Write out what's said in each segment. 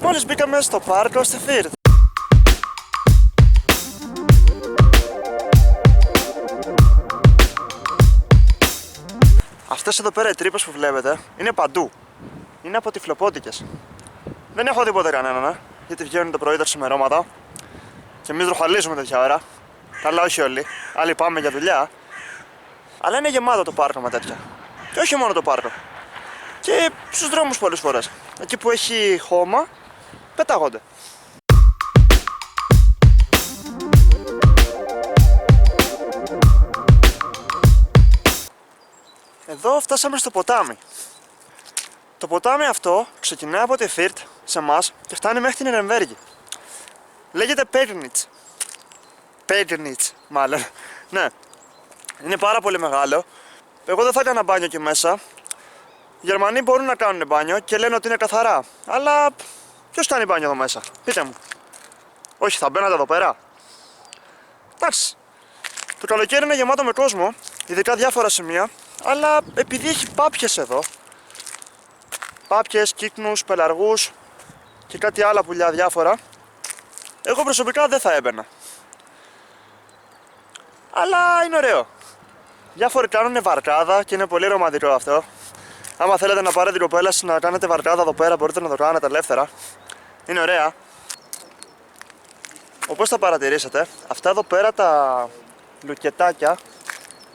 Μόλις μπήκαμε στο πάρκο στη Φύρτ. Αυτές εδώ πέρα οι τρύπες που βλέπετε είναι παντού. Είναι από τυφλοπόντικες. Δεν έχω δει ποτέ κανέναν, γιατί βγαίνουν το πρωί τα ξημερώματα και εμείς ροχαλίζουμε τέτοια ώρα. Καλά, όχι όλοι. Άλλοι πάμε για δουλειά. Αλλά είναι γεμάτο το πάρκο με τέτοια. Και όχι μόνο το πάρκο. Και στους δρόμους πολλές φορές. Εκεί που έχει χώμα, πετάγονται. Εδώ φτάσαμε στο ποτάμι. Το ποτάμι αυτό ξεκινάει από τη Φύρτ σε εμάς και φτάνει μέχρι την Νιρεμβέργη. Λέγεται Πέγνιτς. Πέγνιτς, μάλλον. Ναι. Είναι πάρα πολύ μεγάλο. Εγώ δεν θα έκανα μπάνιο εκεί μέσα. Οι Γερμανοί μπορούν να κάνουν μπάνιο και λένε ότι είναι καθαρά. Αλλά ποιος κάνει μπάνιο εδώ μέσα, πείτε μου. Όχι, θα μπαίνατε εδώ πέρα. Εντάξει. Το καλοκαίρι είναι γεμάτο με κόσμο, ειδικά διάφορα σημεία. Αλλά επειδή έχει πάπιες εδώ, πάπιες, κύκνους, πελαργούς και κάτι άλλα πουλιά διάφορα, εγώ προσωπικά δεν θα έμπαινα. Αλλά είναι ωραίο. Διάφοροι κάνουν βαρκάδα και είναι πολύ ρομαντικό αυτό. Άμα θέλετε να πάρετε την κοπέλα σας να κάνετε βαρκάδα εδώ πέρα, μπορείτε να το κάνετε ελεύθερα. Είναι ωραία. Όπως θα παρατηρήσετε, αυτά εδώ πέρα τα λουκετάκια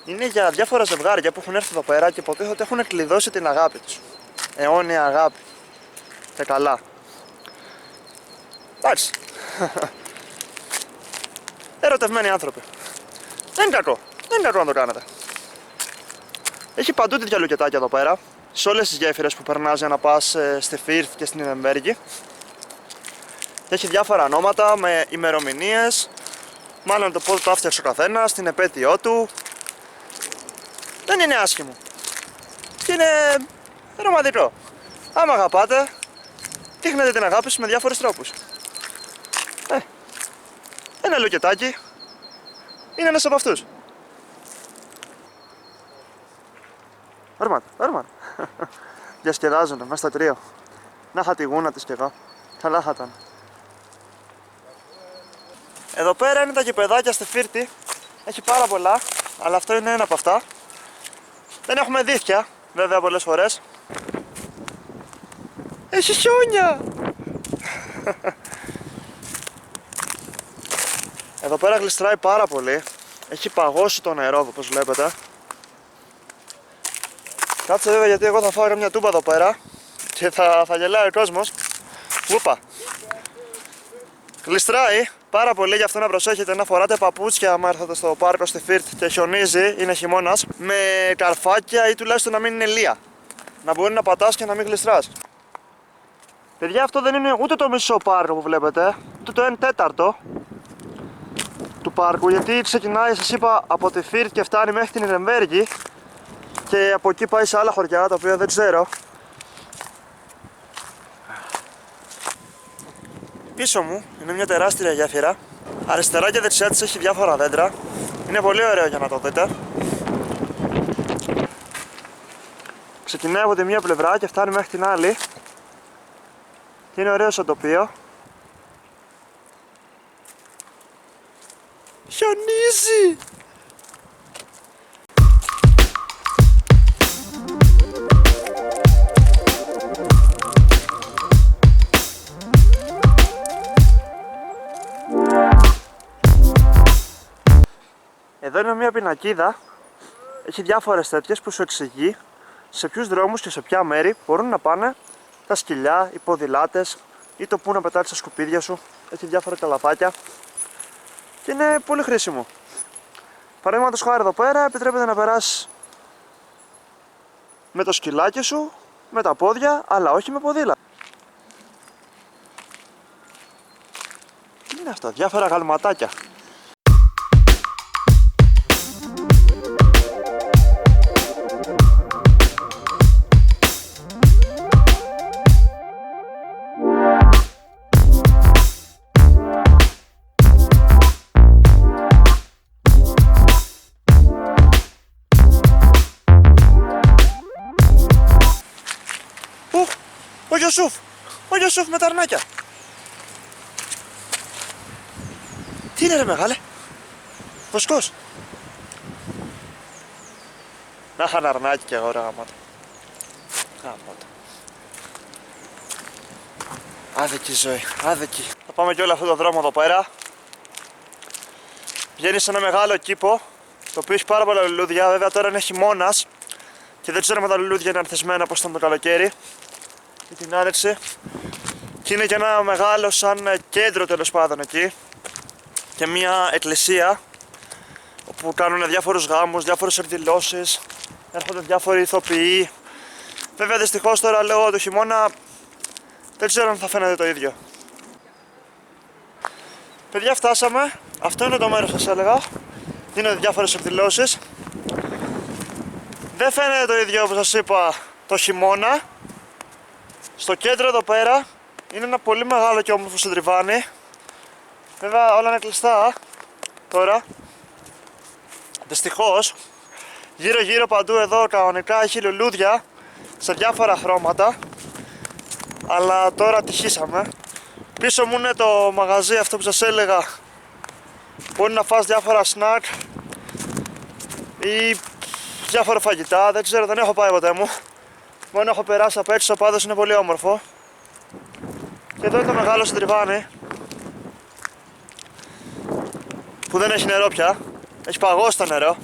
είναι για διάφορα ζευγάρια που έχουν έρθει εδώ πέρα και υποτίθεται ότι έχουν κλειδώσει την αγάπη τους. Αιώνια αγάπη. Και καλά. Εντάξει. Ερωτευμένοι άνθρωποι. Δεν είναι κακό. Δεν είναι κακό να το κάνετε. Έχει παντού τέτοια λουκετάκια εδώ πέρα. Σε όλες τις γέφυρες που περνάς για να πας στη Φύρτ και στην Νιρεμβέργη. Έχει διάφορα ονόματα με ημερομηνίες. Μάλλον το πότε το άφτιαξε ο καθένας, την επέτειό του. Δεν είναι άσχημο. Και είναι ρομαντικό. Άμα αγαπάτε, δείχνετε την αγάπη σας με διάφορους τρόπους. Ένα λουκετάκι είναι ένας από αυτούς. Όρμαν. Διασκεδάζονται μέσα στο κρύο. Να είχα τη γούνα της κι εγώ. Καλά θα ήταν. Εδώ πέρα είναι τα γηπεδάκια στη Φύρτη. Έχει πάρα πολλά, αλλά αυτό είναι ένα από αυτά. Δεν έχουμε δίχτυα, βέβαια, πολλές φορές. Έχει χιόνια! Εδώ πέρα γλιστράει πάρα πολύ. Έχει παγώσει το νερό, όπως βλέπετε. Κάτσε βέβαια, γιατί εγώ θα φάω μια τούμπα εδώ πέρα και θα γελάει ο κόσμος. Ούπα! Γλιστράει πάρα πολύ, γι' αυτό να προσέχετε να φοράτε παπούτσια άμα έρθετε στο πάρκο στη Φύρτ και χιονίζει, είναι χειμώνας, με καρφάκια ή τουλάχιστον να μην είναι λία. Να μπορεί να πατάς και να μην γλιστράς. Παιδιά, αυτό δεν είναι ούτε το μισό πάρκο που βλέπετε, ούτε το 1/4 του πάρκου, γιατί ξεκινάει, σας είπα, από τη Φύρτ και φτάνει μέχρι την Νιρεμβέργη και από εκεί πάει σε άλλα χωριά, τα οποία δεν ξέρω. Πίσω μου είναι μια τεράστια γέφυρα. Αριστερά και δεξιά της έχει διάφορα δέντρα. Είναι πολύ ωραίο για να το δείτε. Ξεκινάει από τη μία πλευρά και φτάνει μέχρι την άλλη. Και είναι ωραίο σαν τοπίο. Χιονίζει! Εδώ είναι μια πινακίδα, έχει διάφορες τέτοιες που σου εξηγεί σε ποιους δρόμους και σε ποια μέρη μπορούν να πάνε τα σκυλιά, οι ποδηλάτες ή το που να πετάξεις τα σκουπίδια σου. Έχει διάφορα καλαθάκια και είναι πολύ χρήσιμο. Παραδείγματος χάρη εδώ πέρα επιτρέπεται να περάσεις με το σκυλάκι σου, με τα πόδια, αλλά όχι με ποδήλατα. Τι είναι αυτό, διάφορα γαλματάκια. Ο Ιωσούφ με τα αρνάκια. Τι είναι ρε μεγάλε? Βοσκός. Να είχα ένα αρνάκι κι εγώ ρε γαμάτο. Γαμάτο. Άδικη ζωή, άδικη. Θα πάμε και όλο αυτό το δρόμο εδώ πέρα. Βγαίνει σε ένα μεγάλο κήπο, το οποίο έχει πάρα πολλά λουλούδια. Βέβαια τώρα είναι χειμώνας και δεν ξέρουμε τα λουλούδια είναι ανθισμένα όπως ήταν το καλοκαίρι ή την άνοιξη. Και είναι και ένα μεγάλο σαν κέντρο τέλος πάντων εκεί και μια εκκλησία όπου κάνουν διάφορους γάμους, διάφορες εκδηλώσεις, έρχονται διάφοροι ηθοποιοί. Βέβαια δυστυχώς τώρα λόγω του χειμώνα δεν ξέρω αν θα φαίνεται το ίδιο. Παιδιά, φτάσαμε. Αυτό είναι το μέρος σας έλεγα. Είναι διάφορες εκδηλώσεις. Δεν φαίνεται το ίδιο όπως σας είπα το χειμώνα. Στο κέντρο εδώ πέρα είναι ένα πολύ μεγάλο και όμορφο συντριβάνι. Βέβαια όλα είναι κλειστά τώρα. Δυστυχώς γύρω γύρω παντού εδώ κανονικά έχει λουλούδια σε διάφορα χρώματα. Αλλά τώρα τυχήσαμε. Πίσω μου είναι το μαγαζί αυτό που σας έλεγα. Μπορεί να φας διάφορα σνακ ή διάφορα φαγητά, δεν ξέρω, δεν έχω πάει ποτέ μου. Μόνο έχω περάσει απ' έξω, πάντως είναι πολύ όμορφο. Και εδώ είναι το μεγάλο συντριβάνι που δεν έχει νερό πια, έχει παγώσει το νερό.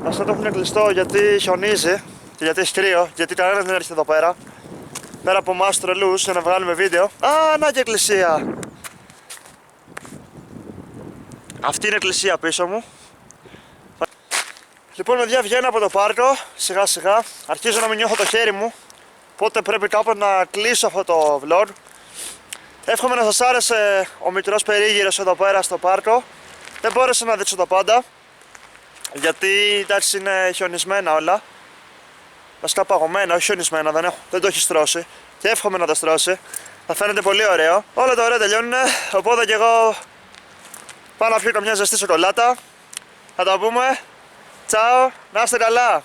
Αυτό το έχουν κλειστό γιατί χιονίζει και γιατί έχει κρύο, γιατί κανένας δεν έρχεται εδώ πέρα. Πέρα από εμάς τρελούς για να βγάλουμε βίντεο. Α, να και εκκλησία! Αυτή είναι η εκκλησία πίσω μου. Λοιπόν, παιδιά, βγαίνω από το πάρκο σιγά σιγά. Αρχίζω να μην νιώθω το χέρι μου, οπότε πρέπει κάπου να κλείσω αυτό το vlog. Εύχομαι να σας άρεσε ο μικρός περίγυρος εδώ πέρα στο πάρκο. Δεν μπόρεσα να δείξω τα πάντα, γιατί εντάξει είναι χιονισμένα όλα. Βασικά παγωμένα, όχι χιονισμένα, δεν το έχει στρώσει. Και εύχομαι να το στρώσει. Θα φαίνεται πολύ ωραίο. Όλα τα ωραία τελειώνουν, οπότε και εγώ πάω να πιω καμιά ζεστή σοκολάτα. Θα τα πούμε. Τσάω, να είστε καλά.